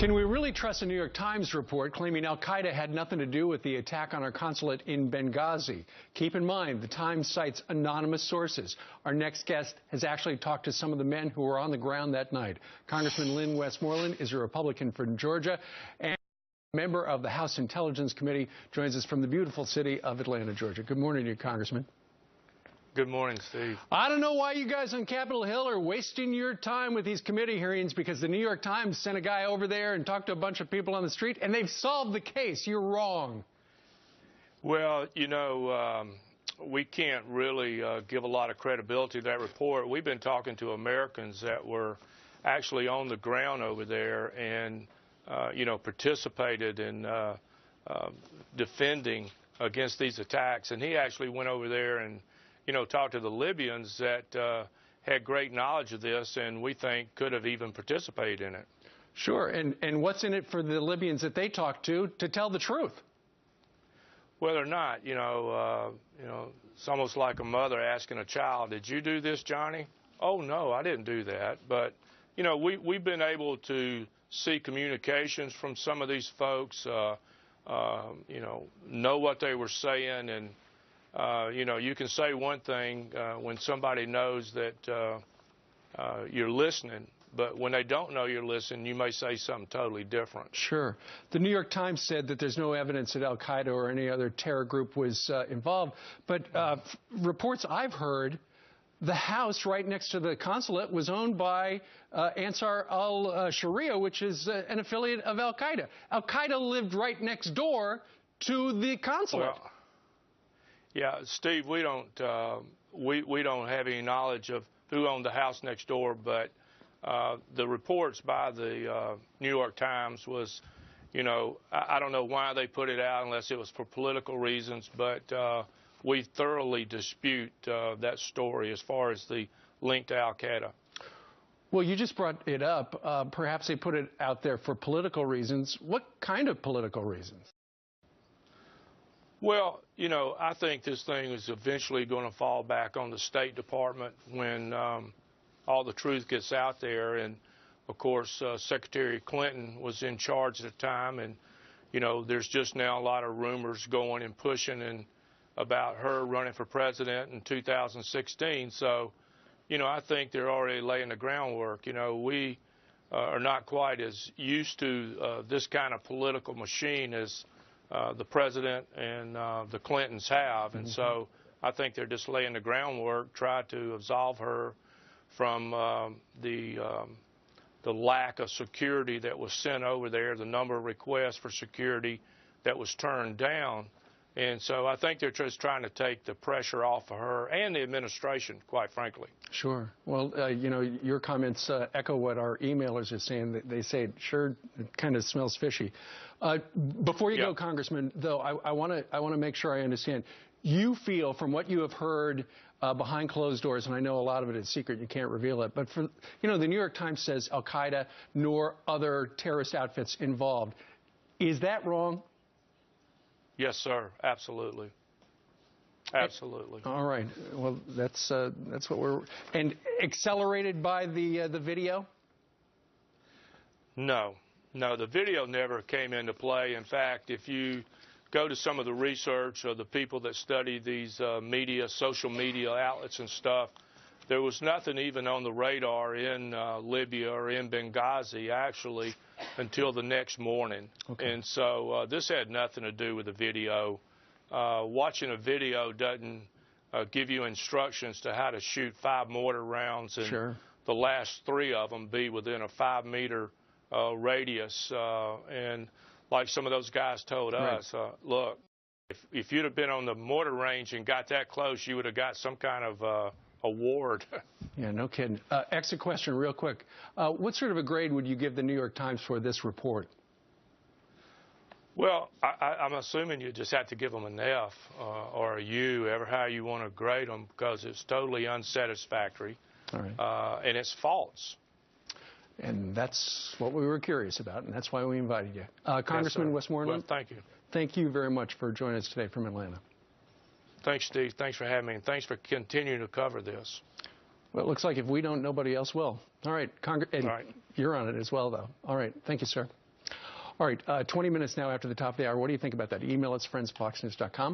Can we really trust a New York Times report claiming al-Qaeda had nothing to do with the attack on our consulate in Benghazi? Keep in mind, the Times cites anonymous sources. Our next guest has actually talked to some of the men who were on the ground that night. Congressman Lynn Westmoreland is a Republican from Georgia and a member of the House Intelligence Committee, joins us from the beautiful city of Atlanta, Georgia. Good morning to you, Congressman. Good morning, Steve. I don't know why you guys on Capitol Hill are wasting your time with these committee hearings, because the New York Times sent a guy over there and talked to a bunch of people on the street, and they've solved the case. You're wrong. Well, you know, we can't really give a lot of credibility to that report. We've been talking to Americans that were actually on the ground over there and, you know, participated in defending against these attacks. And he actually went over there and, you know, talked to the Libyans that had great knowledge of this and we think could have even participated in it. Sure. And what's in it for the Libyans that they talked to tell the truth? Whether or not, you know, it's almost like a mother asking a child, "Did you do this, Johnny?" "Oh, no, I didn't do that." But, you know, we've been able to see communications from some of these folks, you know what they were saying. And you know, you can say one thing when somebody knows that you're listening, but when they don't know you're listening, you may say something totally different. Sure. The New York Times said that there's no evidence that al-Qaeda or any other terror group was involved, but reports I've heard, the house right next to the consulate was owned by Ansar al-Sharia, which is an affiliate of al-Qaeda. Al-Qaeda lived right next door to the consulate. Well, yeah, Steve, we don't have any knowledge of who owned the house next door, but the reports by the New York Times was, you know, I don't know why they put it out unless it was for political reasons, but we thoroughly dispute that story as far as the link to al-Qaeda. Well, you just brought it up. Perhaps they put it out there for political reasons. What kind of political reasons? Well, you know, I think this thing is eventually going to fall back on the State Department when all the truth gets out there. And, of course, Secretary Clinton was in charge at the time. And, you know, there's just now a lot of rumors going and pushing and about her running for president in 2016. So, you know, I think they're already laying the groundwork. You know, we are not quite as used to this kind of political machine as the president and the Clintons have. And so I think they're just laying the groundwork, try to absolve her from the lack of security that was sent over there, the number of requests for security that was turned down. And so I think they're just trying to take the pressure off of her and the administration, quite frankly. Sure. Well, you know, your comments echo what our emailers are saying. They say it kind of smells fishy. Before you go, Congressman, though, I want to make sure I understand. You feel, from what you have heard behind closed doors, and I know a lot of it is secret, you can't reveal it, but for, you know, the New York Times says al-Qaeda nor other terrorist outfits involved. Is that wrong? Yes, sir. Absolutely. Absolutely. All right. Well, that's what we're. And accelerated by the video? No, the video never came into play. In fact, if you go to some of the research of the people that study these social media outlets and stuff, there was nothing even on the radar in Libya or in Benghazi, actually, until the next morning. Okay. And so this had nothing to do with the video. Watching a video doesn't give you instructions to how to shoot 5 mortar rounds and the last 3 of them be within a 5-meter radius. And like some of those guys told us, look, if you'd have been on the mortar range and got that close, you would have got some kind of award. Yeah, no kidding. Exit question real quick. What sort of a grade would you give the New York Times for this report? Well, I'm assuming you just have to give them an F or a U, how you want to grade them, because it's totally unsatisfactory. All right. And it's false. And that's what we were curious about, and that's why we invited you. Congressman Westmoreland. Well, thank you. Thank you very much for joining us today from Atlanta. Thanks, Steve. Thanks for having me, and thanks for continuing to cover this. Well, it looks like if we don't, nobody else will. All right. All right. You're on it as well, though. All right. Thank you, sir. All right, 20 minutes now after the top of the hour. What do you think about that? Email us, friends@foxnews.com.